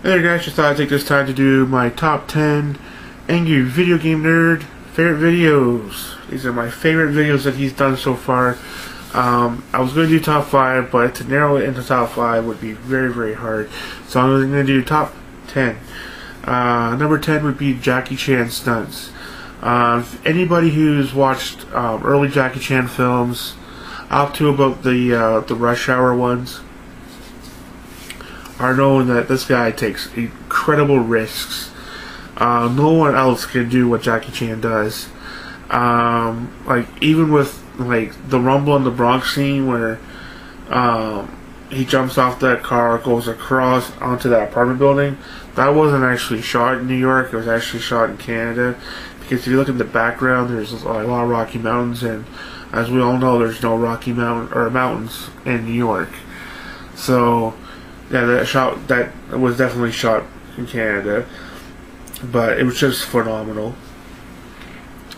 Hey there guys, just thought I'd take this time to do my top 10 Angry Video Game Nerd favorite videos. These are my favorite videos that he's done so far. I was going to do top 5, but to narrow it into top 5 would be very, very hard. So I'm going to do top 10. Number 10 would be Jackie Chan stunts. Anybody who's watched early Jackie Chan films, up to about the Rush Hour ones, are knowing that this guy takes incredible risks. No one else can do what Jackie Chan does. Like even with like the Rumble in the Bronx scene where he jumps off that car, goes across onto that apartment building. That wasn't actually shot in New York. It was actually shot in Canada. Because if you look at the background, there's a lot of Rocky Mountains, and as we all know, there's no Rocky Mountain or mountains in New York. So yeah, that was definitely shot in Canada, but it was just phenomenal.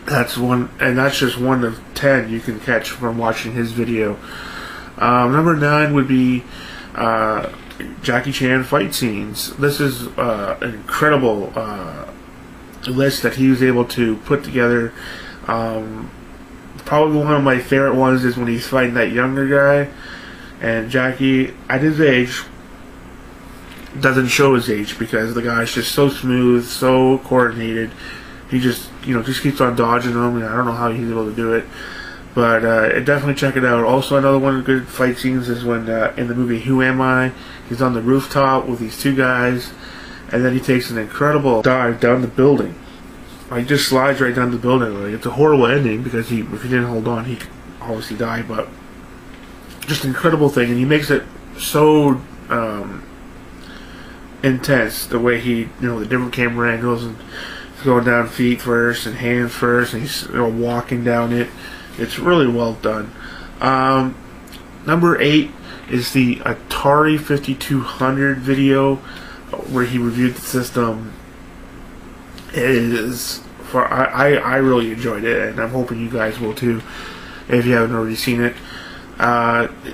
That's just one of 10 you can catch from watching his video. Number 9 would be Jackie Chan fight scenes. This is an incredible list that he was able to put together. Probably one of my favorite ones is when he's fighting that younger guy, and Jackie, at his age, doesn't show his age because the guy's just so smooth, so coordinated. He just keeps on dodging them, and I don't know how he's able to do it. But definitely check it out. Also, another one of the good fight scenes is when in the movie Who Am I? He's on the rooftop with these two guys, and then he takes an incredible dive down the building. Like, he just slides right down the building. Like, it's a horrible ending because if he didn't hold on, he could obviously die. But just an incredible thing, and he makes it so intense. The way he, the different camera angles, and he's going down feet first and hands first, and he's walking down it. It's really well done. Number 8 is the Atari 5200 video where he reviewed the system. I really enjoyed it, and I'm hoping you guys will too if you haven't already seen it.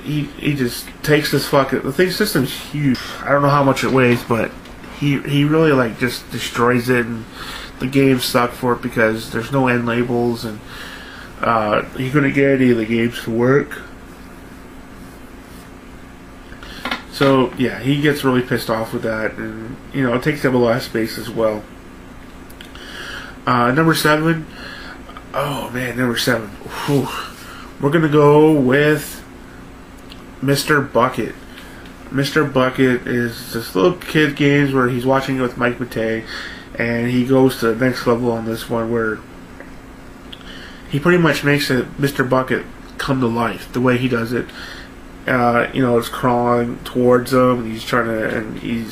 He just takes this the system's huge. I don't know how much it weighs, but he really just destroys it, and the games suck for it because there's no end labels, and he couldn't get any of the games to work. So yeah, he gets really pissed off with that, and it takes up a lot of space as well. Number 7. Oh man, number 7. Whew. We're gonna go with Mr. Bucket. Mr. Bucket is this little kid games where he's watching it with Mike Matei, and he goes to the next level on this one where he pretty much makes Mr. Bucket come to life the way he does it. It's crawling towards him, and he's trying to, and you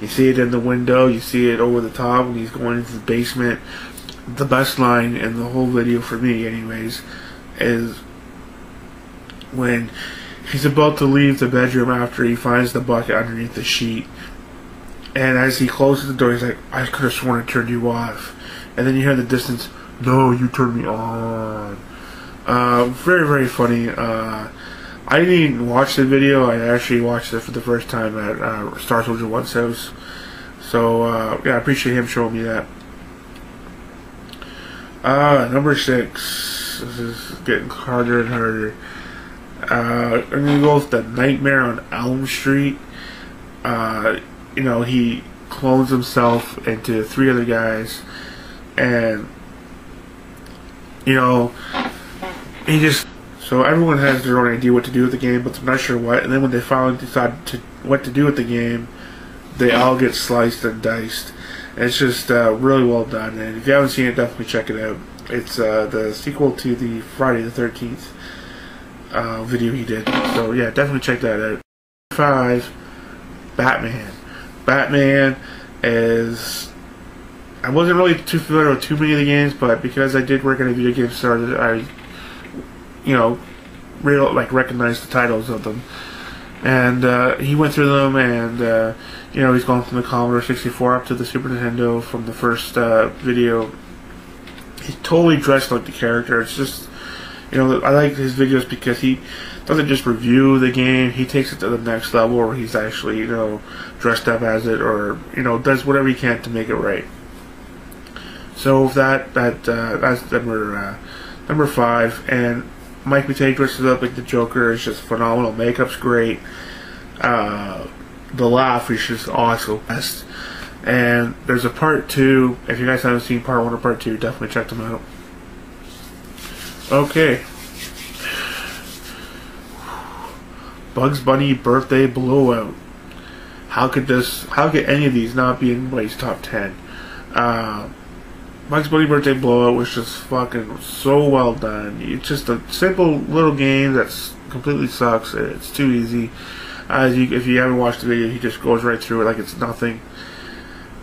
see it in the window, you see it over the top, and he's going into the basement. The best line in the whole video for me, anyways, is when he's about to leave the bedroom after he finds the bucket underneath the sheet, and as he closes the door, he's like, "I could have sworn I turned you off," and then you hear in the distance, "No, you turned me on." Very, very funny. I didn't even watch the video. I actually watched it for the first time at Star Soldier 1's house. So yeah, I appreciate him showing me that. Number 6. This is getting harder and harder. I'm gonna go with the Nightmare on Elm Street. He clones himself into 3 other guys, and so everyone has their own idea what to do with the game, but they're not sure what. And then when they finally decide what to do with the game, they all get sliced and diced. And it's just really well done. And if you haven't seen it, definitely check it out. It's the sequel to the Friday the 13th video he did. So yeah, definitely check that out. 5. Batman. Batman is... I wasn't really too familiar with too many of the games, but because I did work at a video game store, I recognize the titles of them, and he went through them, and he's gone from the Commodore 64 up to the Super Nintendo from the first video. He's totally dressed like the character. It's just, I like his videos because doesn't just review the game, he takes it to the next level where he's actually, dressed up as it, or, does whatever he can to make it right. So that's number 5. And Mike Matei dresses up like the Joker. It's just phenomenal. Makeup's great. The laugh is just awesome. And there's a part 2. If you guys haven't seen part 1 or part 2, definitely check them out. Okay. Bugs Bunny birthday blowout. How could any of these not be in anybody's top 10? Bugs Bunny birthday blowout was just fucking so well done. It's just a simple little game that's completely sucks. It's too easy. If you haven't watched the video, he just goes right through it like it's nothing,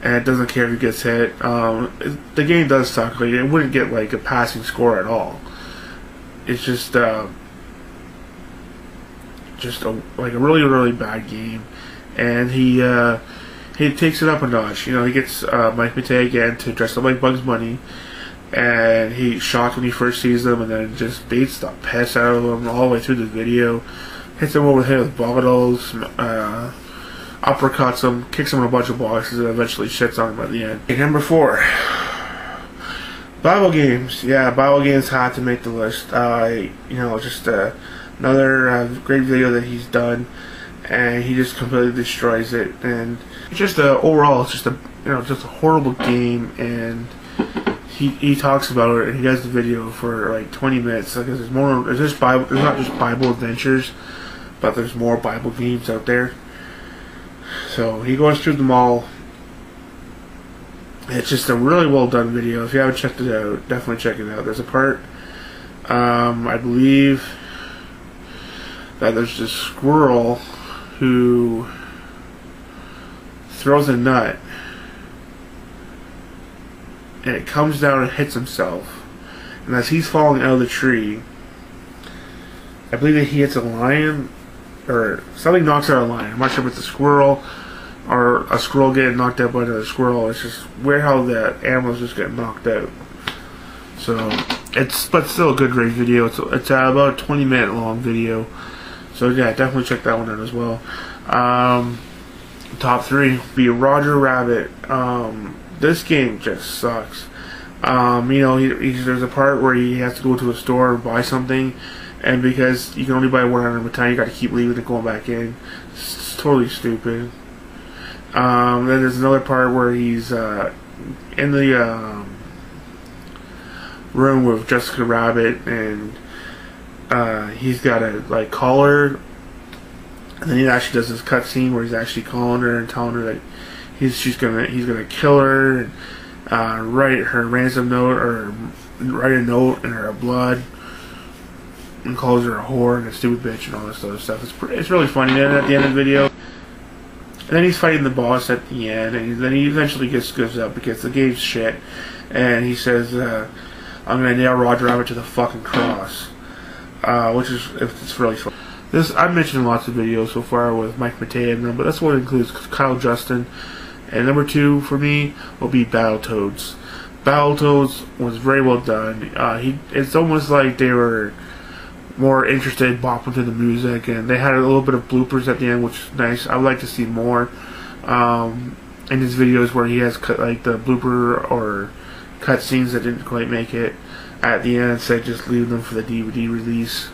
and it doesn't care if he gets hit. The game does suck. Like, it wouldn't get like a passing score at all. It's just like a really, really bad game, and he takes it up a notch. He gets Mike Matei again to dress up like Bugs Bunny, and he shocks when he first sees them, and then just beats the piss out of him all the way through the video. Hits him over the head with bottles, uppercuts him, kicks him in a bunch of boxes, and eventually shits on him at the end. Okay, number 4. Bible games. Yeah, Bible games had to make the list. Just another great video that he's done, and he just completely destroys it. And just overall, it's just a horrible game. And he talks about it, and he does the video for like 20 minutes. Like there's not just Bible adventures, but there's more Bible games out there. So he goes through them all. It's just a really well done video. If you haven't checked it out, definitely check it out. There's a part, I believe, that there's this squirrel who throws a nut, and it comes down and hits himself. And as he's falling out of the tree, I believe that he hits a lion, or something knocks out a lion. I'm not sure if it's a squirrel or a squirrel getting knocked out by another squirrel. It's just weird how the animals just get knocked out. So but still a good, great video. It's about a 20-minute long video. So yeah, definitely check that one out as well. Top 3 be Roger Rabbit. This game just sucks. There's a part where he has to go to a store and buy something, and because you can only buy one item at a time, you got to keep leaving and going back in. It's totally stupid. Then there's another part where he's in the room with Jessica Rabbit, and he's got a collar, and then he actually does this cutscene where he's actually calling her and telling her that he's gonna kill her, and write her ransom note, or write a note in her blood, and calls her a whore and a stupid bitch and all this other stuff. It's really funny. Then at the end of the video, and then he's fighting the boss at the end, and then he eventually gives up because the game's shit, and he says, "I'm gonna nail Roger Rabbit to the fucking cross," which is it's really fun. I've mentioned lots of videos so far with Mike Matei in them, but this one includes Kyle Justin. And number 2 for me will be Battletoads. Battletoads was very well done. It's almost like they were more interested bopping to the music, and they had a little bit of bloopers at the end, which is nice. I would like to see more in his videos where he has like the blooper or cut scenes that didn't quite make it at the end, instead of just leaving them for the DVD release.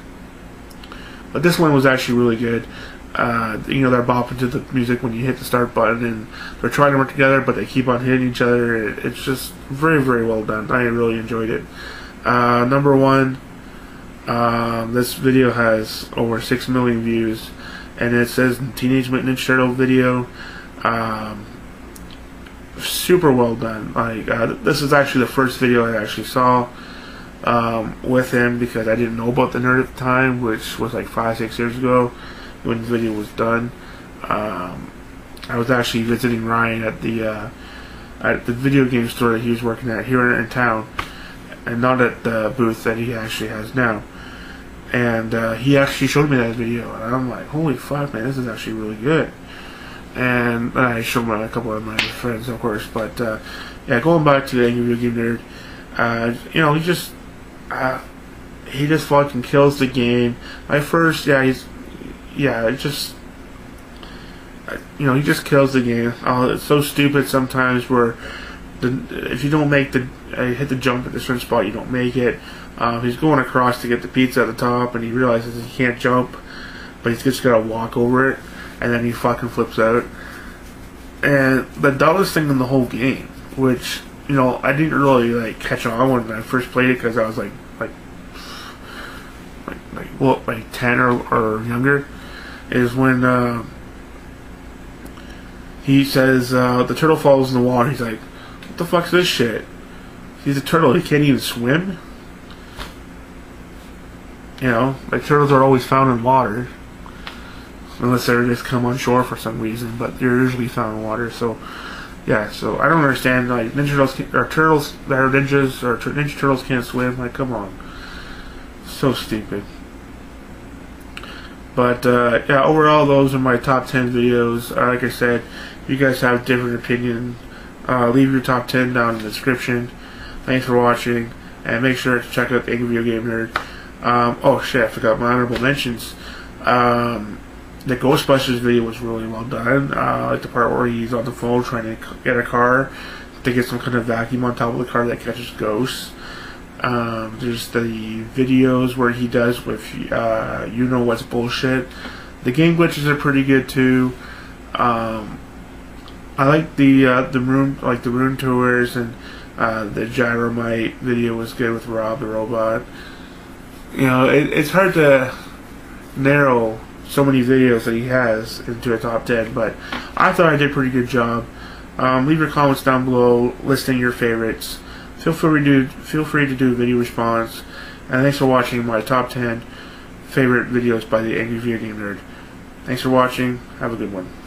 But this one was actually really good. They're bopping to the music when you hit the start button, and they're trying to work together, but they keep on hitting each other. It's just very, very well done. I really enjoyed it. Number 1, this video has over 6 million views, and it says Teenage Mutant Ninja Turtle video. Super well done. This is actually the first video I actually saw with him, because I didn't know about the nerd at the time, which was like 5-6 years ago when the video was done. I was actually visiting Ryan at the video game store that he was working at here in town, and not at the booth that he actually has now. And he actually showed me that video, and I'm like, holy fuck, man, this is actually really good. And I showed my a couple of my friends, of course. But yeah, going back to the Angry Video Game Nerd, he just fucking kills the game. At first, it's just, he just kills the game. It's so stupid sometimes where if you don't make hit the jump at a certain spot, you don't make it. He's going across to get the pizza at the top, and he realizes he can't jump, but he's just gotta walk over it, and then he fucking flips out. And the dumbest thing in the whole game, which I didn't really catch on when I first played it because I was like 10 or younger, is when he says the turtle falls in the water. He's like, what the fuck's this shit? He's a turtle, he can't even swim? Turtles are always found in water. Unless they're just come on shore for some reason, but they're usually found in water, so so I don't understand, Ninja Turtles, or turtles that are ninjas, or Ninja Turtles can't swim, come on. So stupid. But, overall, those are my top 10 videos. Like I said, if you guys have different opinion, leave your top 10 down in the description. Thanks for watching, and make sure to check out the Angry Video Game Nerd. Oh shit, I forgot my honorable mentions. The Ghostbusters video was really well done. I like the part where he's on the phone trying to get a car to get some kind of vacuum on top of the car that catches ghosts. There's the videos where he does with You Know What's Bullshit. The game glitches are pretty good too. I like the room tours, and the Gyromite video was good with Rob the Robot. It's hard to narrow so many videos that he has into a top 10, but I thought I did a pretty good job. Leave your comments down below listing your favorites. Feel free to do a video response, and thanks for watching my top 10 favorite videos by the Angry Video Game Nerd. Thanks for watching. Have a good one.